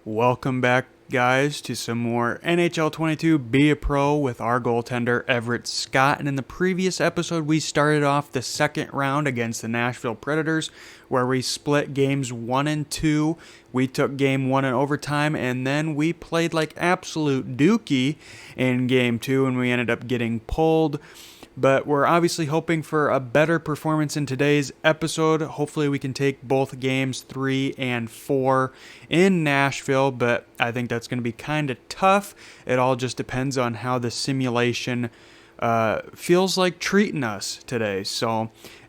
Welcome back, guys, to some more NHL 22 Be a Pro with our goaltender, Everett Scott. And in the previous episode, we started off the second round against the Nashville Predators, where we split games 1 and 2. We took game 1 in overtime, and then we played like absolute dookie in game 2, and we ended up getting pulled. But we're obviously hoping for a better performance in today's episode. Hopefully we can take both games 3 and 4 in Nashville, but I think that's going to be kind of tough. It all just depends on how the simulation feels like treating us today.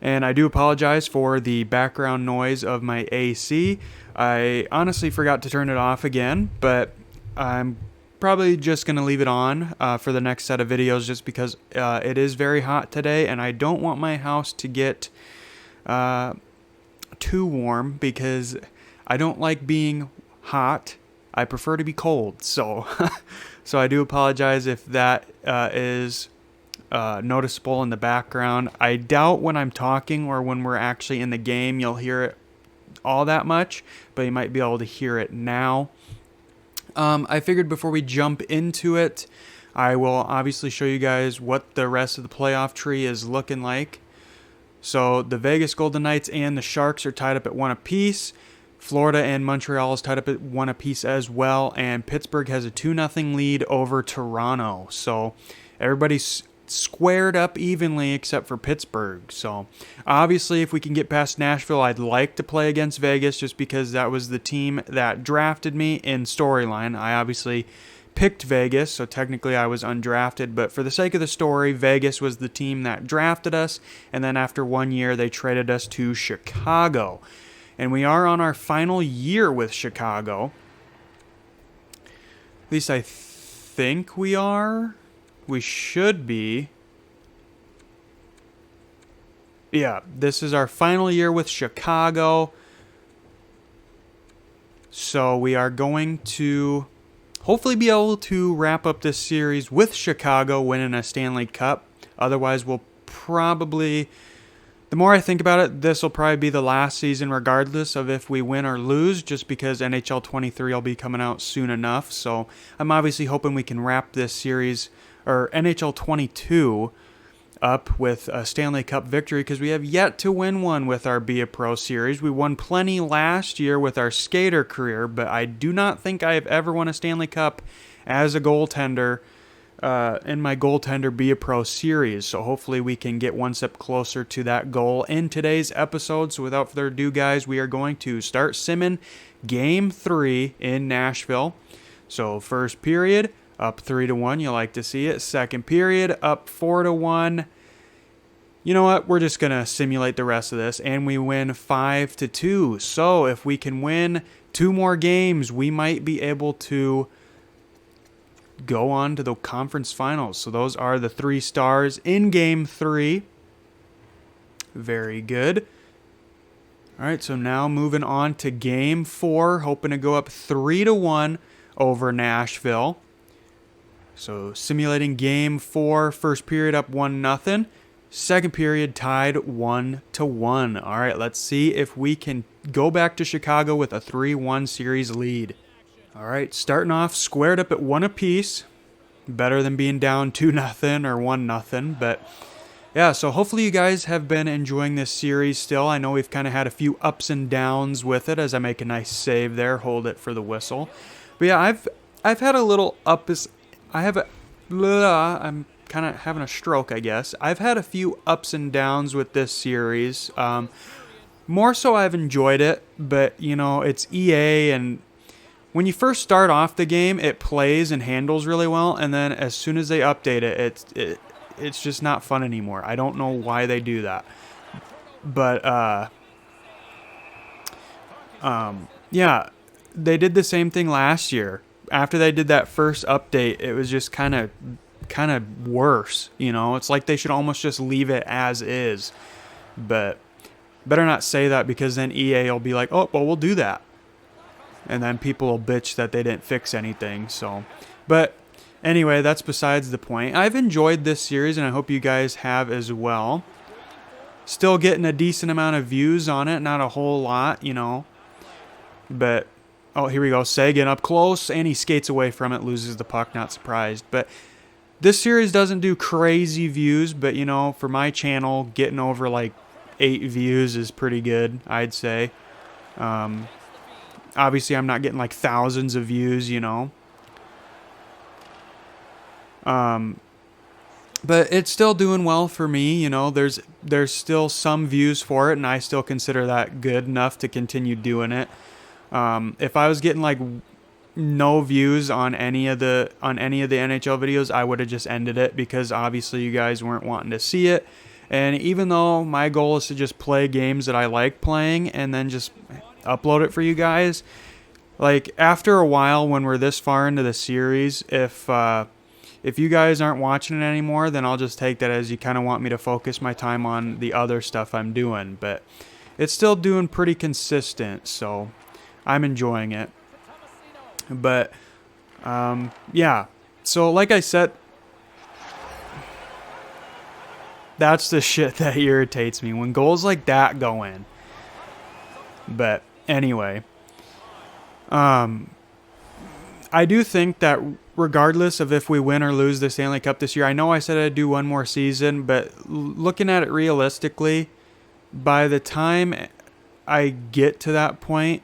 And I do apologize for the background noise of my AC. I honestly forgot to turn it off again, but I'm probably just going to leave it on for the next set of videos just because it is very hot today and I don't want my house to get too warm because I don't like being hot. I prefer to be cold. So I do apologize if that is noticeable in the background. I doubt when I'm talking or when we're actually in the game you'll hear it all that much, but you might be able to hear it now. I figured before we jump into it, I will obviously show you guys what the rest of the playoff tree is looking like. So the Vegas Golden Knights and the Sharks are tied up at 1 apiece. Florida and Montreal is tied up at 1 apiece as well. And Pittsburgh has a 2-0 lead over Toronto. So everybody's squared up evenly except for Pittsburgh. So obviously if we can get past Nashville, I'd like to play against Vegas just because that was the team that drafted me in storyline. I obviously picked Vegas, so technically I was undrafted, but for the sake of the story, Vegas was the team that drafted us, and then after 1 year they traded us to Chicago. And we are on our final year with Chicago. At least I think we are. We should be. Yeah, this is our final year with Chicago. So we are going to hopefully be able to wrap up this series with Chicago winning a Stanley Cup. Otherwise, we'll probably, the more I think about it, this will probably be the last season regardless of if we win or lose, just because NHL 23 will be coming out soon enough. So I'm obviously hoping we can wrap this series, or NHL 22, up with a Stanley Cup victory, because we have yet to win one with our Be a Pro series. We won plenty last year with our skater career, but I do not think I have ever won a Stanley Cup as a goaltender in my goaltender Be a Pro series. So hopefully we can get one step closer to that goal in today's episode. So without further ado, guys, we are going to start simming Game 3 in Nashville. So first period, up 3-1, you like to see it. Second period, up 4-1. You know what? We're just going to simulate the rest of this, and we win 5-2. So if we can win 2 more games, we might be able to go on to the conference finals. So those are the 3 stars in Game 3. Very good. All right, so now moving on to Game 4, hoping to go up 3-1 over Nashville. So simulating Game 4, first period up 1-0. Second period tied 1-1. All right, let's see if we can go back to Chicago with a 3-1 series lead. All right, starting off squared up at 1 apiece. Better than being down 2-0 or 1-0. But yeah, so hopefully you guys have been enjoying this series still. I know we've kind of had a few ups and downs with it as I make a nice save there. Hold it for the whistle. But yeah, I've had a little I'm kind of having a stroke, I guess. I've had a few ups and downs with this series. More so I've enjoyed it, but, you know, it's EA, and when you first start off the game, it plays and handles really well, and then as soon as they update it, it's just not fun anymore. I don't know why they do that. But, yeah, they did the same thing last year. After they did that first update, it was just kind of worse, you know. It's like they should almost just leave it as is. But better not say that, because then EA will be like, "Oh, well, we'll do that." And then people will bitch that they didn't fix anything. So, but anyway, that's besides the point. I've enjoyed this series, and I hope you guys have as well. Still getting a decent amount of views on it, not a whole lot, you know. But Oh, here we go. Sagan up close, and he skates away from it, loses the puck. Not surprised. But this series doesn't do crazy views, but, you know, for my channel, getting over like 8 views is pretty good, I'd say. Obviously, I'm not getting like thousands of views, you know. But it's still doing well for me, you know. There's still some views for it, and I still consider that good enough to continue doing it. If I was getting like no views on any of the NHL videos, I would have just ended it, because obviously you guys weren't wanting to see it. And even though my goal is to just play games that I like playing and then just upload it for you guys, like after a while when we're this far into the series, if you guys aren't watching it anymore, then I'll just take that as you kind of want me to focus my time on the other stuff I'm doing. But it's still doing pretty consistent, so I'm enjoying it. But yeah, so like I said, that's the shit that irritates me, when goals like that go in. But anyway, I do think that regardless of if we win or lose the Stanley Cup this year, I know I said I'd do one more season, but looking at it realistically, by the time I get to that point,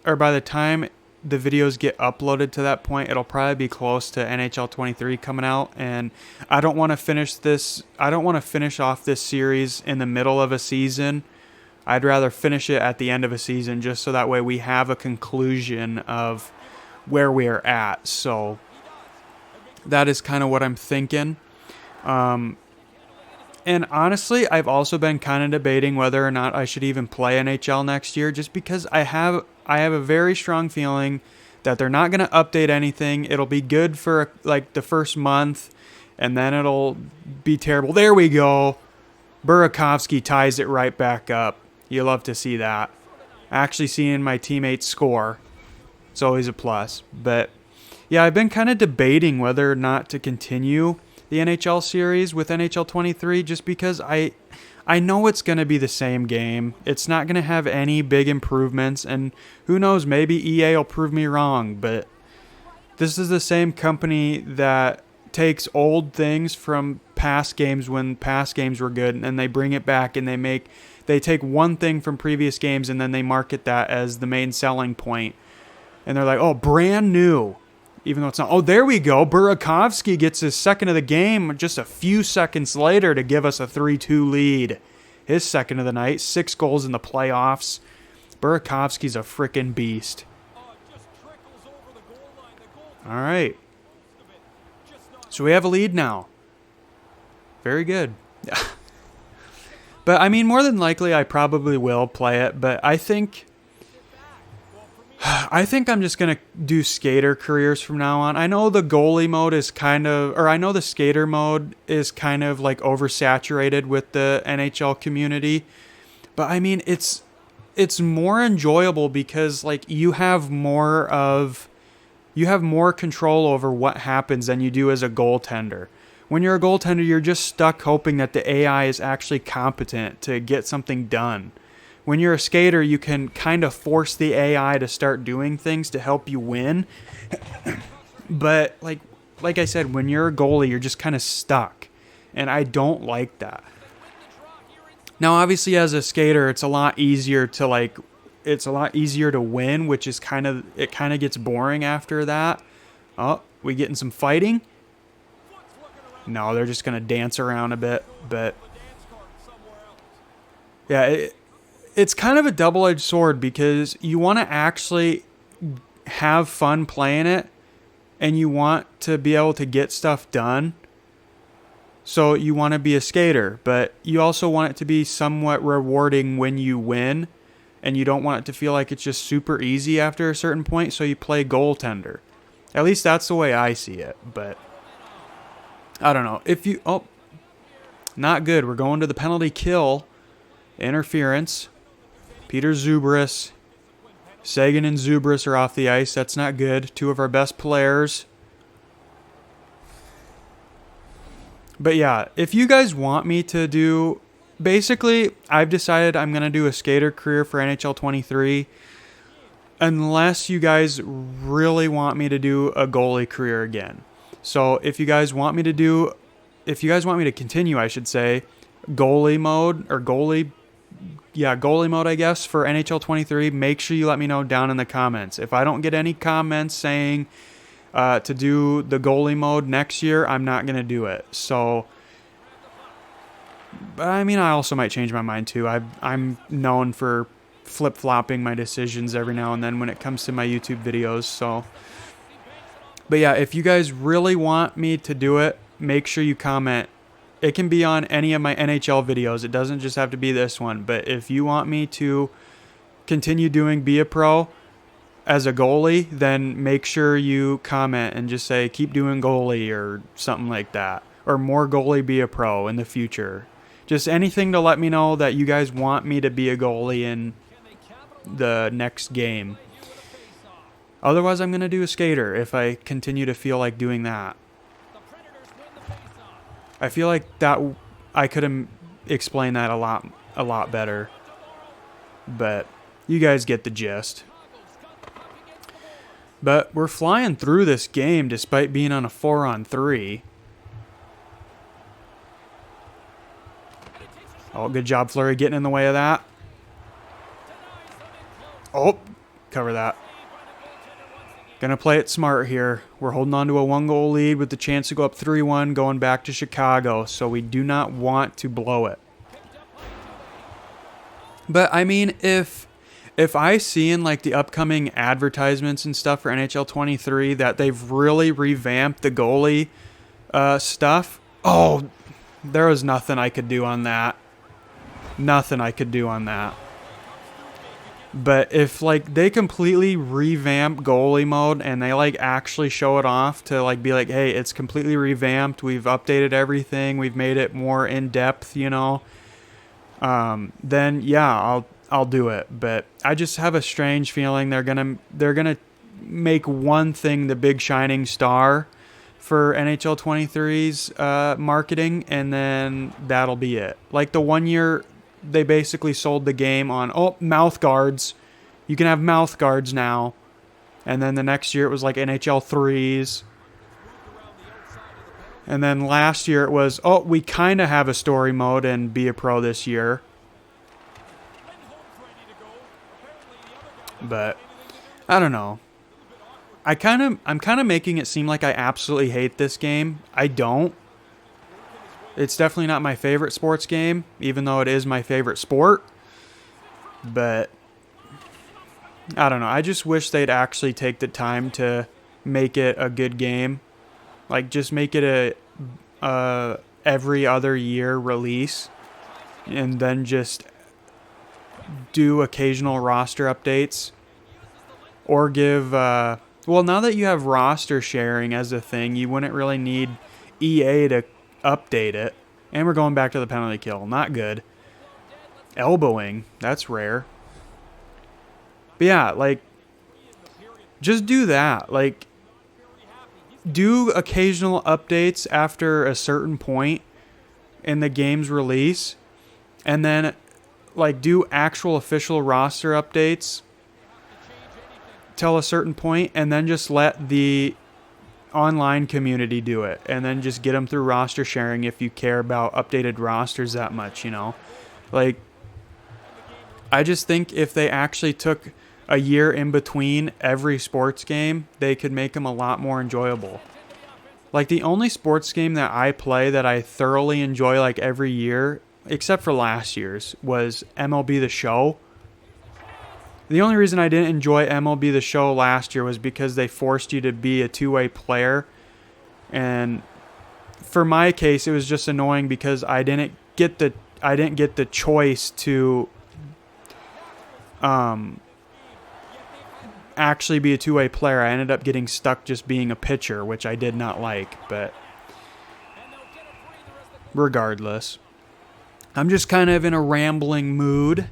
or by the time the videos get uploaded to that point, it'll probably be close to NHL 23 coming out, and I don't want to finish off this series in the middle of a season. I'd rather finish it at the end of a season, just so that way we have a conclusion of where we are at. So that is kind of what I'm thinking. And honestly, I've also been kind of debating whether or not I should even play NHL next year, just because I have a very strong feeling that they're not going to update anything. It'll be good for like the first month, and then it'll be terrible. There we go. Burakovsky ties it right back up. You love to see that. Actually seeing my teammates score, it's always a plus. But yeah, I've been kind of debating whether or not to continue the NHL series with NHL 23, just because I know it's going to be the same game. It's not going to have any big improvements, and who knows, maybe EA will prove me wrong, but this is the same company that takes old things from past games when past games were good, and they bring it back, and they take one thing from previous games, and then they market that as the main selling point. And they're like, oh, brand new. Even though it's not. Oh, there we go. Burakovsky gets his second of the game just a few seconds later to give us a 3-2 lead. His second of the night. 6 goals in the playoffs. Burakovsky's a freaking beast. All right. So we have a lead now. Very good. But, I mean, more than likely I probably will play it. But I think I'm just going to do skater careers from now on. I know the goalie mode is I know the skater mode is kind of like oversaturated with the NHL community. But I mean, it's more enjoyable because like you have more control over what happens than you do as a goaltender. When you're a goaltender, you're just stuck hoping that the AI is actually competent to get something done. When you're a skater, you can kind of force the AI to start doing things to help you win. But like I said, when you're a goalie, you're just kind of stuck. And I don't like that. Now, obviously, as a skater, it's a lot easier to win, which is kind of gets boring after that. Oh, we getting some fighting? No, they're just going to dance around a bit. But yeah, it's kind of a double-edged sword because you want to actually have fun playing it and you want to be able to get stuff done. So you want to be a skater, but you also want it to be somewhat rewarding when you win, and you don't want it to feel like it's just super easy after a certain point, so you play goaltender. At least that's the way I see it, but I don't know. Oh, not good. We're going to the penalty kill. Interference. Peter Zubris. Sagan and Zubris are off the ice. That's not good. 2 of our best players. But yeah, if you guys want me to do... Basically, I've decided I'm going to do a skater career for NHL 23. unless you guys really want me to do a goalie career again. So if you guys want me to continue, I should say, goalie mode, I guess, for NHL 23, make sure you let me know down in the comments. If I don't get any comments saying to do the goalie mode next year, I'm not going to do it. So, I mean, I also might change my mind too. I'm known for flip-flopping my decisions every now and then when it comes to my YouTube videos. So, but yeah, if you guys really want me to do it, make sure you comment. It can be on any of my NHL videos. It doesn't just have to be this one. But if you want me to continue doing Be a Pro as a goalie, then make sure you comment and just say keep doing goalie or something like that. Or more goalie Be a Pro in the future. Just anything to let me know that you guys want me to be a goalie in the next game. Otherwise, I'm going to do a skater if I continue to feel like doing that. I feel like that I could have explained that a lot better. But you guys get the gist. But we're flying through this game despite being on a 4-on-3. Oh, good job, Fleury, getting in the way of that. Oh, cover that. Gonna play it smart here. We're holding on to a 1-goal lead with the chance to go up 3-1 going back to Chicago, so we do not want to blow it. But, I mean, if I see in, like, the upcoming advertisements and stuff for NHL 23 that they've really revamped the goalie stuff, oh, there was nothing I could do on that. Nothing I could do on that. But if, like, they completely revamp goalie mode and they, like, actually show it off to, like, be like, hey, it's completely revamped, we've updated everything, we've made it more in-depth, you know, then, yeah, I'll do it. But I just have a strange feeling they're gonna make one thing the big shining star for NHL 23's marketing, and then that'll be it. Like, the 1 year they basically sold the game on, mouth guards. You can have mouth guards now. And then the next year it was like NHL 3s. And then last year it was, we kind of have a story mode and Be a Pro this year. But I don't know. I'm kind of making it seem like I absolutely hate this game. I don't. It's definitely not my favorite sports game, even though it is my favorite sport. But I don't know. I just wish they'd actually take the time to make it a good game. Like, just make it a every other year release, and then just do occasional roster updates. Or give, well, now that you have roster sharing as a thing, you wouldn't really need EA to update it. And we're going back to the penalty kill. Not good. Elbowing. That's rare. But yeah, like, just do that. Like, do occasional updates after a certain point in the game's release. And then, like, do actual official roster updates till a certain point, and then just let the online community do it, and then just get them through roster sharing if you care about updated rosters that much, you know. Like, I just think if they actually took a year in between every sports game, they could make them a lot more enjoyable. Like, the only sports game that I play that I thoroughly enjoy, like, every year, except for last year's, was MLB The Show. The only reason I didn't enjoy MLB The Show last year was because they forced you to be a two-way player. And for my case, it was just annoying because I didn't get the choice to actually be a two-way player. I ended up getting stuck just being a pitcher, which I did not like. But regardless, I'm just kind of in a rambling mood.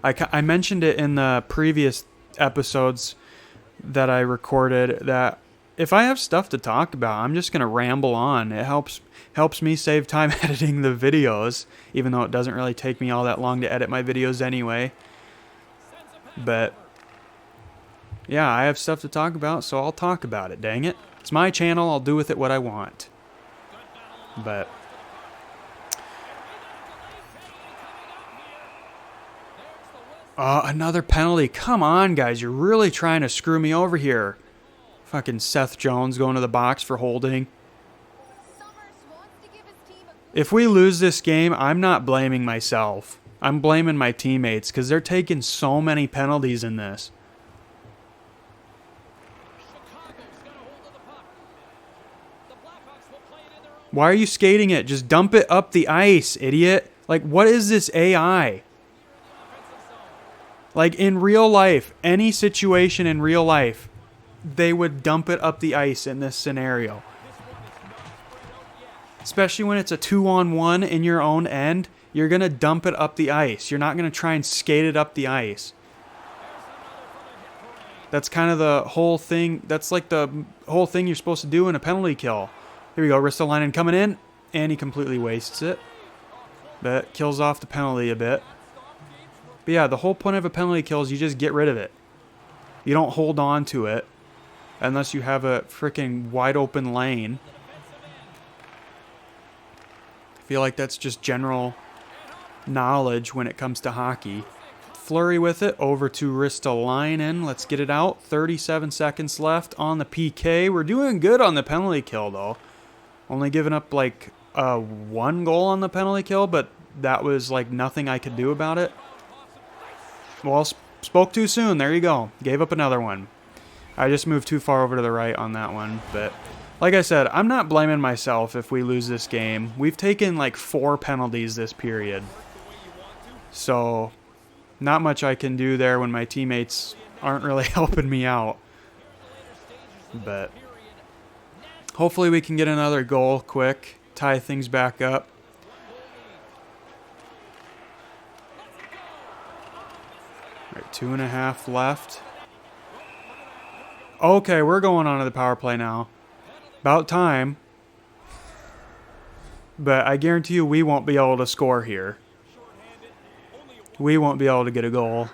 I mentioned it in the previous episodes that I recorded that if I have stuff to talk about, I'm just going to ramble on. It helps me save time editing the videos, even though it doesn't really take me all that long to edit my videos anyway. But Yeah, I have stuff to talk about, so I'll talk about it, dang it. It's my channel, I'll do with it what I want. But another penalty. Come on, guys. You're really trying to screw me over here. Fucking Seth Jones going to the box for holding. If we lose this game, I'm not blaming myself. I'm blaming my teammates because they're taking so many penalties in this. Why are you skating it? Just dump it up the ice, idiot. Like, what is this AI? Like, in real life, any situation in real life, they would dump it up the ice in this scenario. Especially when it's a 2-on-1 in your own end, you're going to dump it up the ice. You're not going to try and skate it up the ice. That's kind of the whole thing. That's like the whole thing you're supposed to do in a penalty kill. Here we go, Ristolainen coming in, and he completely wastes it. But kills off the penalty a bit. But yeah, the whole point of a penalty kill is you just get rid of it. You don't hold on to it unless you have a freaking wide open lane. I feel like that's just general knowledge when it comes to hockey. Flurry with it over to Ristolainen. Let's get it out. 37 seconds left on the PK. We're doing good on the penalty kill though. Only giving up like one goal on the penalty kill, but that was like nothing I could do about it. Well, spoke too soon. There you go. Gave up another one. I just moved too far over to the right on that one. But like I said, I'm not blaming myself if we lose this game. We've taken like 4 penalties this period. So not much I can do there when my teammates aren't really helping me out. But hopefully we can get another goal quick. Tie things back up. All right, 2.5 left. Okay, we're going on to the power play now. About time. But I guarantee you we won't be able to score here. We won't be able to get a goal.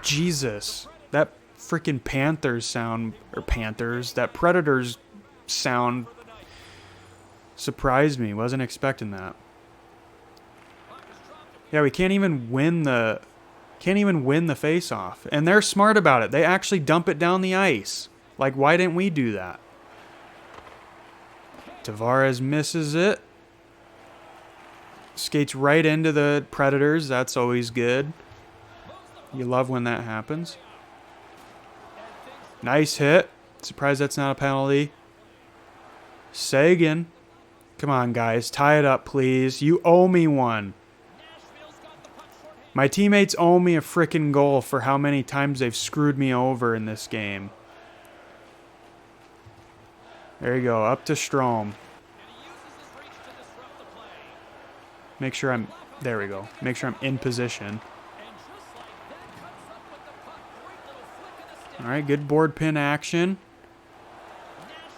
Jesus. That freaking Panthers sound, or Panthers, that Predators sound surprised me. Wasn't expecting that. Yeah, we can't even win the face-off. And they're smart about it. They actually dump it down the ice. Like, why didn't we do that? Tavares misses it. Skates right into the Predators. That's always good. You love when that happens. Nice hit. Surprised that's not a penalty. Sagan. Come on, guys. Tie it up, please. You owe me one. My teammates owe me a frickin' goal for how many times they've screwed me over in this game. There you go. Up to Strome. Make sure I'm... There we go. Make sure I'm in position. Alright, good board pin action.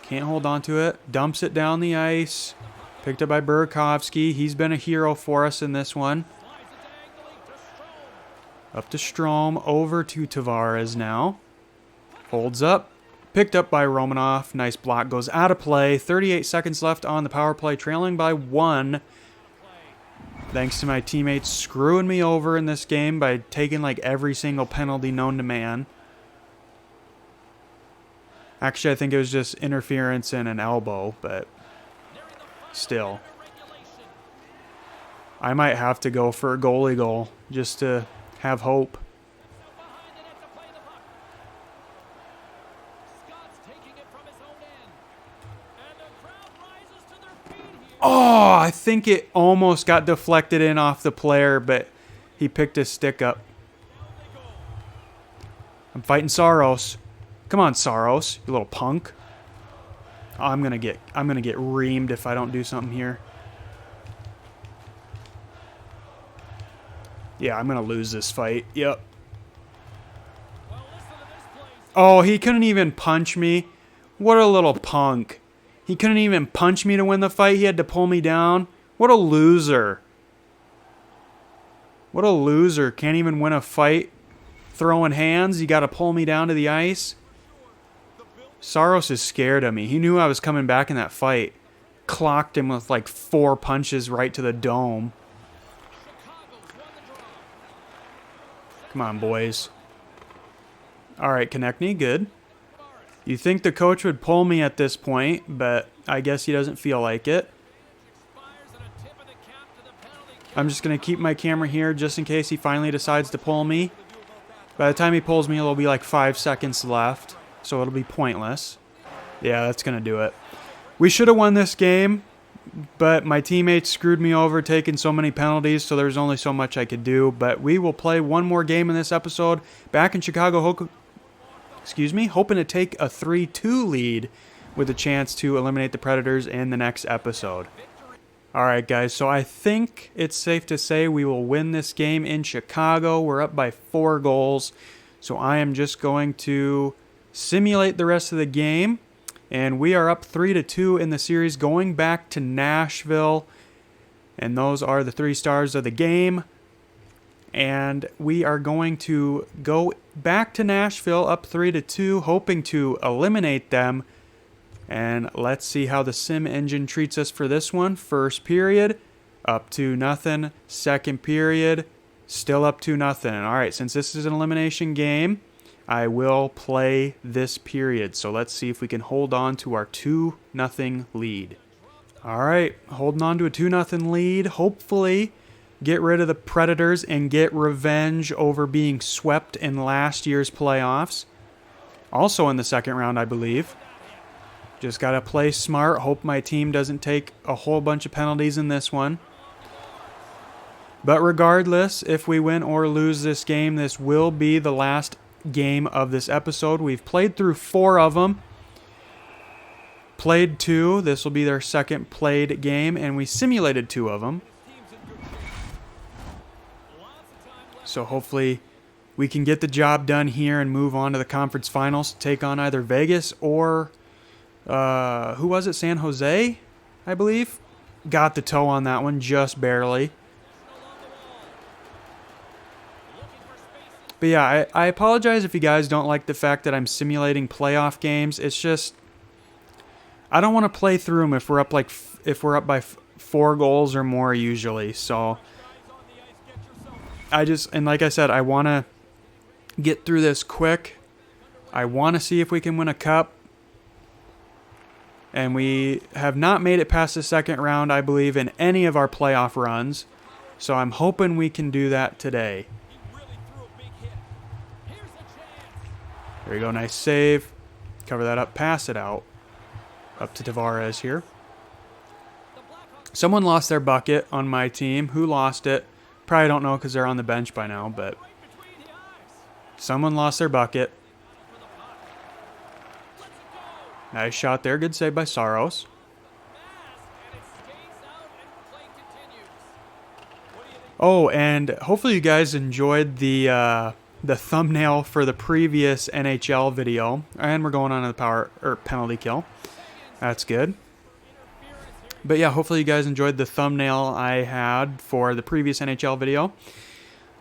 Can't hold on to it. Dumps it down the ice. Picked up by Burakovsky. He's been a hero for us in this one. Up to Strome. Over to Tavares now. Holds up. Picked up by Romanov. Nice block. Goes out of play. 38 seconds left on the power play. Trailing by 1. Thanks to my teammates screwing me over in this game by taking like every single penalty known to man. Actually, I think it was just interference and an elbow, but still. I might have to go for a goalie goal just to have hope. Oh, I think it almost got deflected in off the player, but he picked his stick up. I'm fighting Saros. Come on, Saros, you little punk. Oh, I'm gonna get reamed if I don't do something here. Yeah, I'm gonna lose this fight. Yep. Oh, he couldn't even punch me. What a little punk. He couldn't even punch me to win the fight. He had to pull me down. What a loser. What a loser. Can't even win a fight. throwing hands. You got to pull me down to the ice. Saros is scared of me. He knew I was coming back in that fight. Clocked him with like 4 punches right to the dome. Come on, boys. All right, Konechny, good. You think the coach would pull me at this point, but I guess he doesn't feel like it. I'm just going to keep my camera here just in case he finally decides to pull me. By the time he pulls me, it'll be like 5 seconds left, so it'll be pointless. Yeah, that's going to do it. We should have won this game, but my teammates screwed me over taking so many penalties, so there's only so much I could do. But we will play one more game in this episode back in Chicago, hoping to take a 3-2 lead with a chance to eliminate the Predators in the next episode. Alright guys, so I think it's safe to say we will win this game in Chicago. We're up by 4 goals, so I am just going to simulate the rest of the game. And we are up 3-2 in the series, going back to Nashville. And those are the 3 stars of the game. And we are going to go back to Nashville up 3-2, hoping to eliminate them. And let's see how the sim engine treats us for this one. First period, up 2-0. Second period, still up 2-0. All right, since this is an elimination game, I will play this period. So let's see if we can hold on to our 2-0 lead. All right, holding on to a 2-0 lead. Hopefully get rid of the Predators and get revenge over being swept in last year's playoffs. Also in the second round, I believe. Just got to play smart. Hope my team doesn't take a whole bunch of penalties in this one. But regardless, if we win or lose this game, this will be the last game of this episode. We've played through 4 of them. Played 2. This will be their second played game, and we simulated 2 of them. So hopefully we can get the job done here and move on to the conference finals, take on either Vegas or who was it? San Jose, I believe. Got the toe on that one, just barely. But yeah, I apologize if you guys don't like the fact that I'm simulating playoff games. It's just I don't want to play through them if we're up by 4 goals or more usually. So and like I said, I want to get through this quick. I want to see if we can win a cup. And we have not made it past the second round, I believe, in any of our playoff runs. So I'm hoping we can do that today. There you go, nice save. Cover that up, pass it out. Up to Tavares here. Someone lost their bucket on my team. Who lost it? Probably don't know because they're on the bench by now, but someone lost their bucket. Nice shot there. Good save by Saros. Oh, and hopefully you guys enjoyed the thumbnail for the previous NHL video. And we're going on to the penalty kill. That's good. But yeah, hopefully you guys enjoyed the thumbnail I had for the previous NHL video.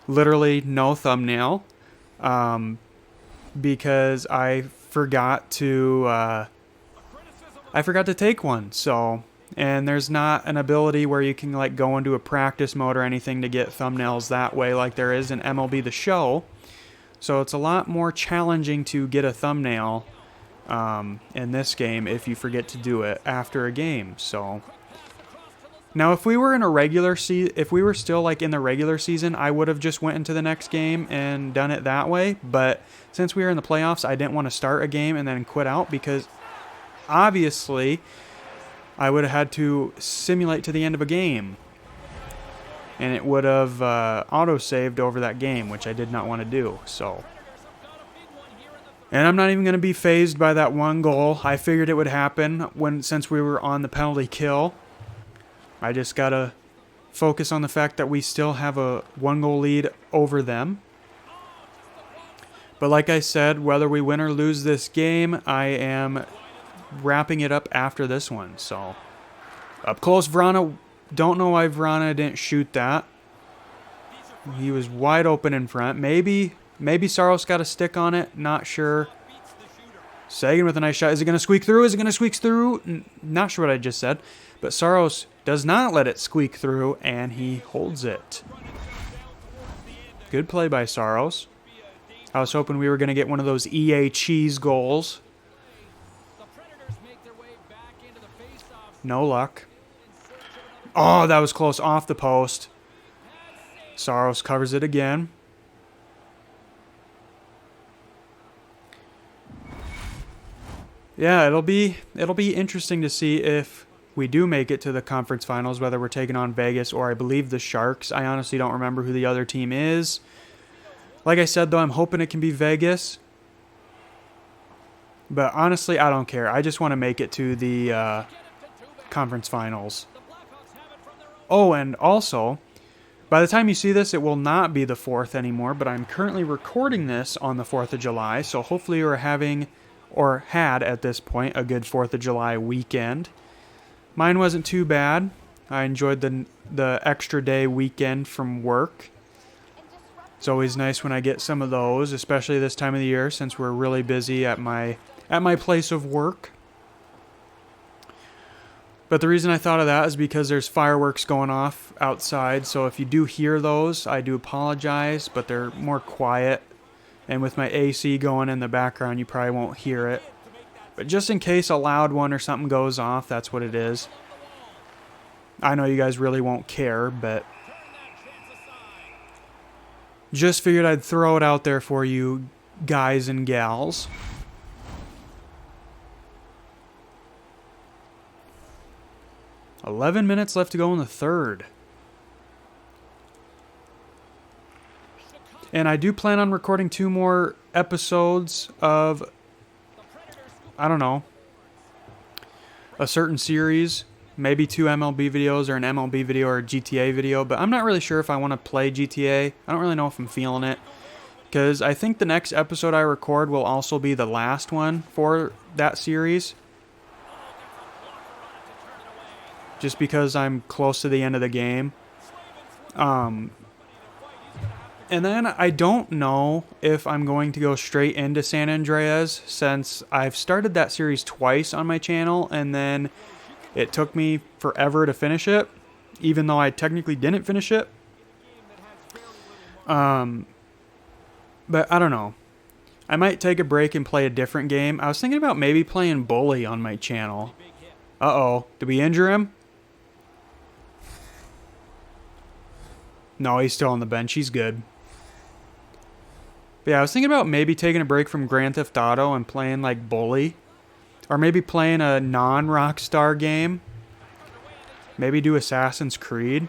Literally no thumbnail. Because I forgot to take one. So, and there's not an ability where you can like go into a practice mode or anything to get thumbnails that way like there is in MLB The Show. So it's a lot more challenging to get a thumbnail in this game if you forget to do it after a game. So now if we were in if we were still like in the regular season, I would have just went into the next game and done it that way. But since we were in the playoffs, I didn't want to start a game and then quit out because obviously I would have had to simulate to the end of a game. And it would have auto-saved over that game, which I did not want to do. So, and I'm not even going to be fazed by that 1 goal. I figured it would happen since we were on the penalty kill. I just got to focus on the fact that we still have a 1-goal lead over them. But like I said, whether we win or lose this game, I am wrapping it up after this one. So, up close, Vrana. Don't know why Vrana didn't shoot that. He was wide open in front. Maybe Maybe Saros got a stick on it. Not sure. Sagan with a nice shot. Is it going to squeak through? Is it going to squeak through? Not sure what I just said. But Saros does not let it squeak through, and he holds it. Good play by Saros. I was hoping we were going to get one of those EA cheese goals. No luck. Oh, that was close. Off the post. Saros covers it again. Yeah, it'll be interesting to see if we do make it to the conference finals, whether we're taking on Vegas or I believe the Sharks. I honestly don't remember who the other team is. Like I said, though, I'm hoping it can be Vegas. But honestly, I don't care. I just want to make it to the conference finals. Oh, and also, by the time you see this, it will not be the 4th anymore, but I'm currently recording this on the 4th of July, so hopefully you're having, or had at this point, a good 4th of July weekend. Mine wasn't too bad. I enjoyed the extra day weekend from work. It's always nice when I get some of those, especially this time of the year since we're really busy at my place of work. But the reason I thought of that is because there's fireworks going off outside, so if you do hear those, I do apologize, but they're more quiet. And with my AC going in the background, you probably won't hear it. But just in case a loud one or something goes off, that's what it is. I know you guys really won't care, but just figured I'd throw it out there for you guys and gals. "11 minutes left to go in the third." And I do plan on recording 2 more episodes of, I don't know, a certain series. Maybe 2 MLB videos or an MLB video or a GTA video. But I'm not really sure if I want to play GTA. I don't really know if I'm feeling it. Because I think the next episode I record will also be the last one for that series. Just because I'm close to the end of the game. And then I don't know if I'm going to go straight into San Andreas, since I've started that series twice on my channel, and then it took me forever to finish it, even though I technically didn't finish it. But I don't know. I might take a break and play a different game. I was thinking about maybe playing Bully on my channel. Uh-oh. Did we injure him? No, he's still on the bench. He's good. But yeah, I was thinking about maybe taking a break from Grand Theft Auto and playing like Bully. Or maybe playing a non-Rockstar game. Maybe do Assassin's Creed.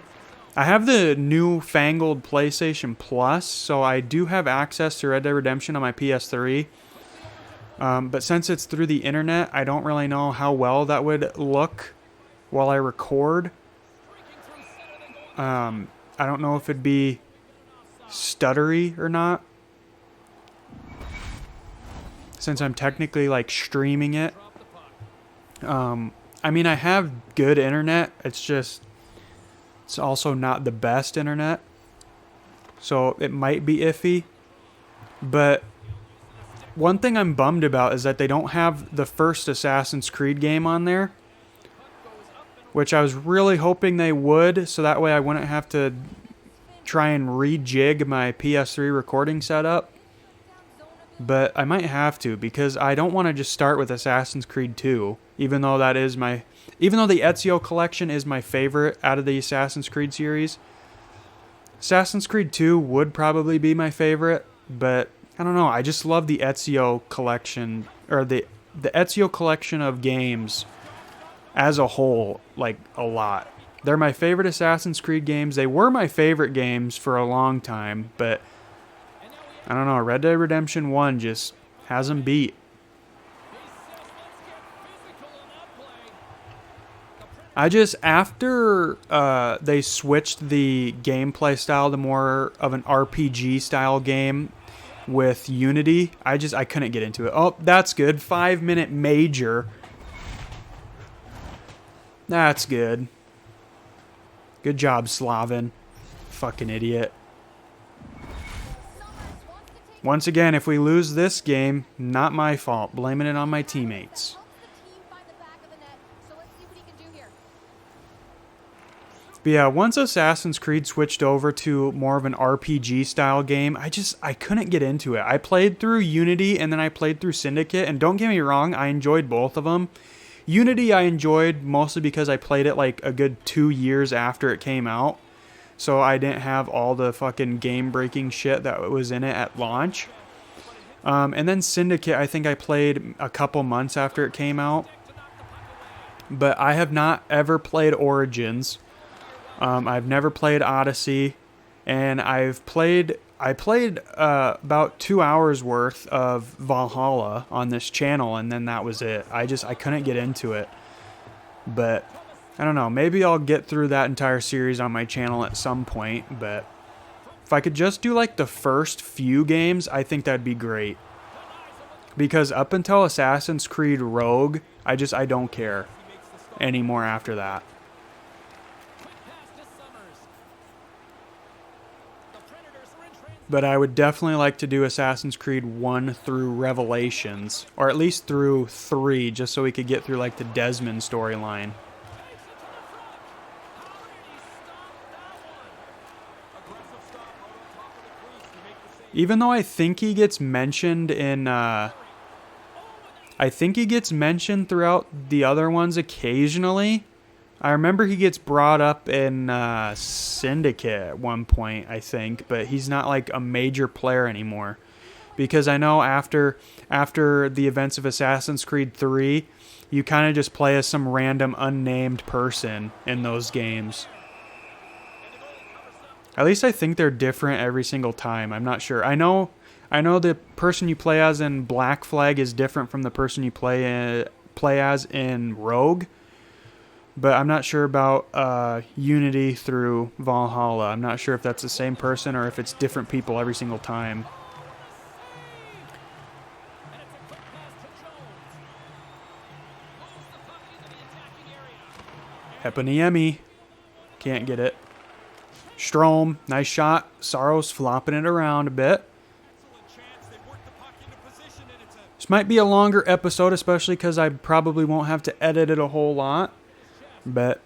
I have the newfangled PlayStation Plus, so I do have access to Red Dead Redemption on my PS3. But since it's through the internet, I don't really know how well that would look while I record. I don't know if it'd be stuttery or not, since I'm technically like streaming it. I mean, I have good internet. It's also not the best internet, so it might be iffy. But one thing I'm bummed about is that they don't have the first Assassin's Creed game on there, which I was really hoping they would, so that way I wouldn't have to try and rejig my PS3 recording setup. But I might have to, because I don't want to just start with Assassin's Creed 2, even though the Ezio collection is my favorite out of the Assassin's Creed series. Assassin's Creed 2 would probably be my favorite, but I don't know, I just love the Ezio collection, or the Ezio collection of games as a whole, like, a lot. They're my favorite Assassin's Creed games. They were my favorite games for a long time, but I don't know, Red Dead Redemption 1 just has them beat. After they switched the gameplay style to more of an RPG style game with Unity, I couldn't get into it. Oh, that's good. 5-minute major. That's good. Good job, Slavin. Fucking idiot. Once again, if we lose this game, not my fault. Blaming it on my teammates. But yeah, once Assassin's Creed switched over to more of an RPG style game, I couldn't get into it. I played through Unity and then I played through Syndicate, and don't get me wrong, I enjoyed both of them. Unity I enjoyed mostly because I played it like a good 2 years after it came out. So I didn't have all the fucking game-breaking shit that was in it at launch. And then Syndicate, I think I played a couple months after it came out. But I have not ever played Origins. I've never played Odyssey. And I played about 2 hours worth of Valhalla on this channel, and then that was it. I couldn't get into it. But I don't know, maybe I'll get through that entire series on my channel at some point, but if I could just do like the first few games, I think that'd be great. Because up until Assassin's Creed Rogue, I don't care anymore after that. But I would definitely like to do Assassin's Creed 1 through Revelations, or at least through 3, just so we could get through like the Desmond storyline. Even though I think he gets mentioned in, I think he gets mentioned throughout the other ones occasionally. I remember he gets brought up in Syndicate at one point, I think, but he's not like a major player anymore. Because I know after the events of Assassin's Creed 3, you kind of just play as some random unnamed person in those games. At least I think they're different every single time. I'm not sure. I know the person you play as in Black Flag is different from the person you play as in Rogue. But I'm not sure about Unity through Valhalla. I'm not sure if that's the same person or if it's different people every single time. Heponiemi. Can't get it. Strom, nice shot. Saros flopping it around a bit. This might be a longer episode, especially because I probably won't have to edit it a whole lot. But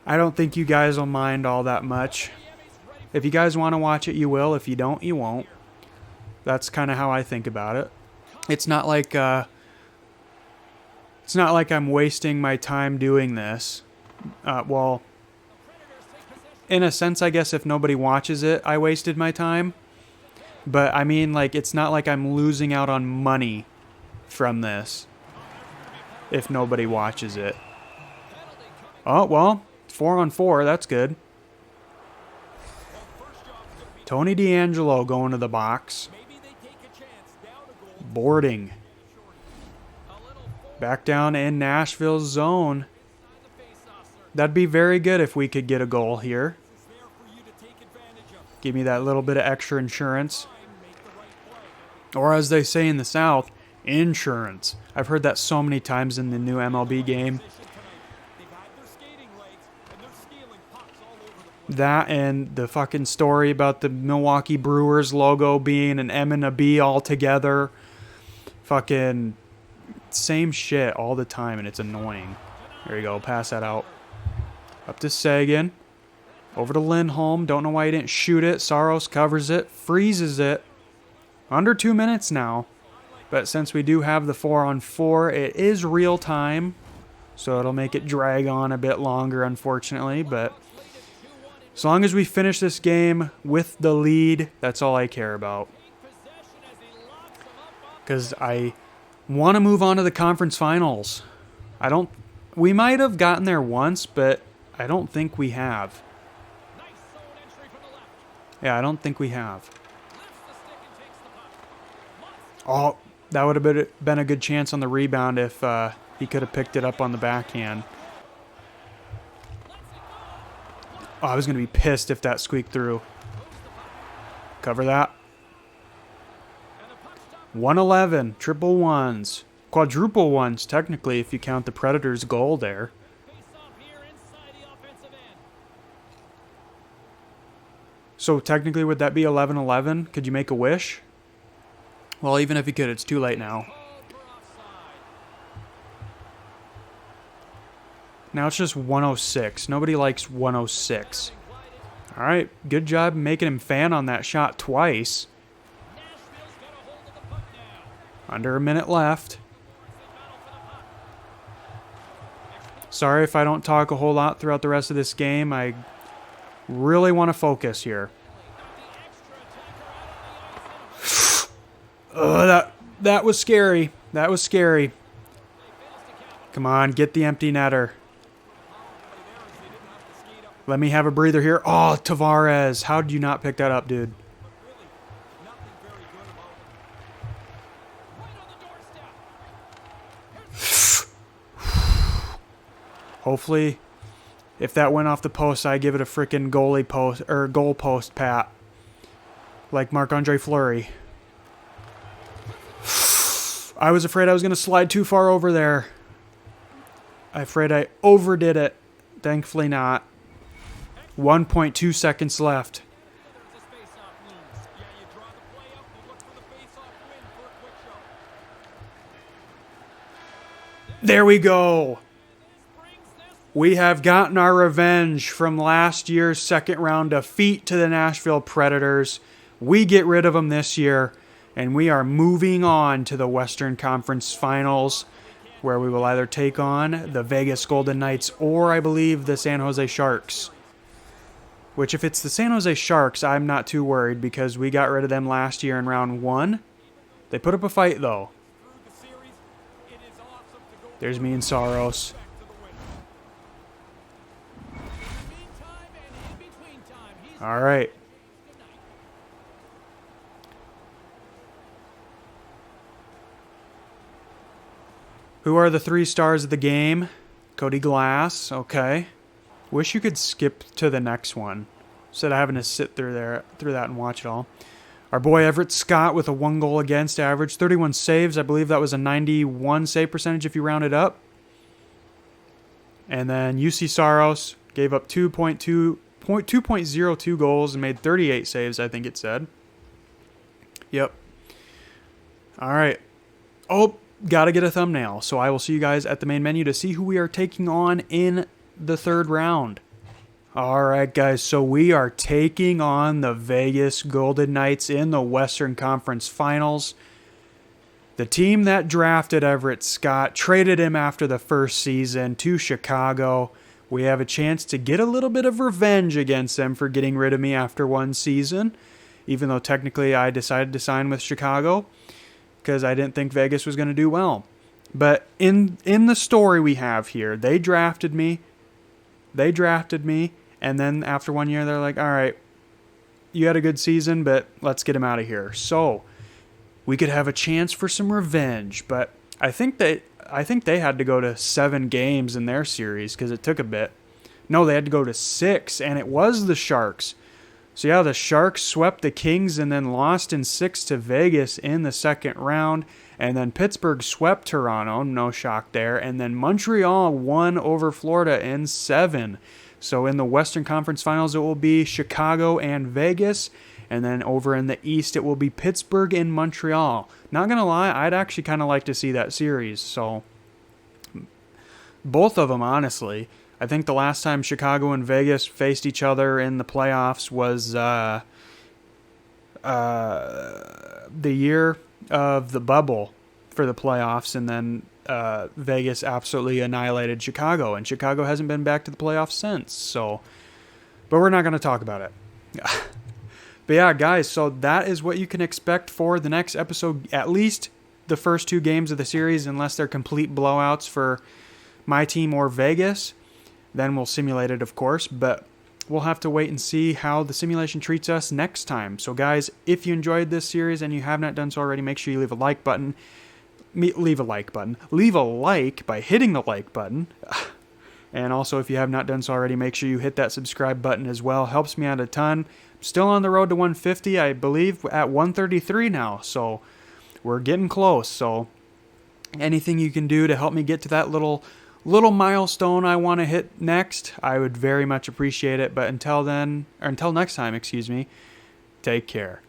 I don't think you guys will mind all that much. If you guys want to watch it, you will. If you don't, you won't. That's kind of how I think about it. It's not like I'm wasting my time doing this. Well, in a sense, I guess if nobody watches it, I wasted my time. But I mean, like, it's not like I'm losing out on money from this if nobody watches it. Oh, well, 4-on-4, that's good. Tony D'Angelo going to the box. Boarding. Back down in Nashville's zone. That'd be very good if we could get a goal here. Give me that little bit of extra insurance. Or as they say in the South, insurance. I've heard that so many times in the new MLB game. That and the fucking story about the Milwaukee Brewers logo being an M and a B all together. Fucking same shit all the time, and it's annoying. There you go, pass that out. Up to Sagan. Over to Lindholm. Don't know why he didn't shoot it. Saros covers it. Freezes it. Under 2 minutes now. But since we do have the 4-on-4, it is real time. So it'll make it drag on a bit longer, unfortunately. But as long as we finish this game with the lead, that's all I care about. Because I want to move on to the conference finals. We might have gotten there once, but I don't think we have. Yeah, I don't think we have. Oh, that would have been a good chance on the rebound if he could have picked it up on the backhand. Oh, I was going to be pissed if that squeaked through. Cover that. 111, triple ones. Quadruple ones, technically, if you count the Predators' goal there. So technically, would that be 11-11? Could you make a wish? Well, even if you could, it's too late now. Now it's just 106. Nobody likes 106. All right, good job making him fan on that shot twice. Under a minute left. Sorry if I don't talk a whole lot throughout the rest of this game. I really want to focus here. That was scary. That was scary. Come on, get the empty netter. Let me have a breather here. Oh, Tavares. How did you not pick that up, dude? Hopefully, if that went off the post, I give it a freaking goalie post or goal post pat, like Marc-Andre Fleury. I was afraid I was going to slide too far over there. I'm afraid I overdid it. Thankfully not. 1.2 seconds left. There we go. We have gotten our revenge from last year's second round defeat to the Nashville Predators. We get rid of them this year, and we are moving on to the Western Conference Finals, where we will either take on the Vegas Golden Knights or, I believe, the San Jose Sharks. Which, if it's the San Jose Sharks, I'm not too worried because we got rid of them last year in round 1. They put up a fight, though. There's me and Saros. All right. Who are the 3 stars of the game? Cody Glass. Okay. Wish you could skip to the next one instead of having to sit through that and watch it all. Our boy Everett Scott with a 1 goal against average, 31 saves. I believe that was a 91 save percentage if you round it up. And then UC Saros gave up 2.02 goals and made 38 saves, I think it said. Yep. All right. Oh, got to get a thumbnail. So I will see you guys at the main menu to see who we are taking on in the 3rd round. All right, guys. So we are taking on the Vegas Golden Knights in the Western Conference Finals. The team that drafted Everett Scott, traded him after the first season to Chicago. We have a chance to get a little bit of revenge against them for getting rid of me after 1 season, even though technically I decided to sign with Chicago because I didn't think Vegas was going to do well. But in the story we have here, they drafted me, and then after 1 year, they're like, all right, you had a good season, but let's get him out of here. So we could have a chance for some revenge, but I think they had to go to 7 games in their series because it took a bit. No, they had to go to 6, and it was the Sharks. So yeah, the Sharks swept the Kings and then lost in 6 to Vegas in the 2nd round. And then Pittsburgh swept Toronto, no shock there. And then Montreal won over Florida in 7. So in the Western Conference Finals, it will be Chicago and Vegas. And then over in the East, it will be Pittsburgh and Montreal. Not going to lie, I'd actually kind of like to see that series. So both of them, honestly. I think the last time Chicago and Vegas faced each other in the playoffs was the year of the bubble for the playoffs, and then Vegas absolutely annihilated Chicago, and Chicago hasn't been back to the playoffs since. So, but we're not going to talk about it. But yeah, guys, so that is what you can expect for the next episode, at least the first 2 games of the series, unless they're complete blowouts for my team or Vegas. Then we'll simulate it, of course, but we'll have to wait and see how the simulation treats us next time. So guys, if you enjoyed this series and you have not done so already, make sure you leave a like button. Leave a like by hitting the like button. And also, if you have not done so already, make sure you hit that subscribe button as well. Helps me out a ton. Still on the road to 150, I believe at 133 now. So we're getting close. So anything you can do to help me get to that little little milestone I want to hit next, I would very much appreciate it. But until then, or until next time, excuse me, take care.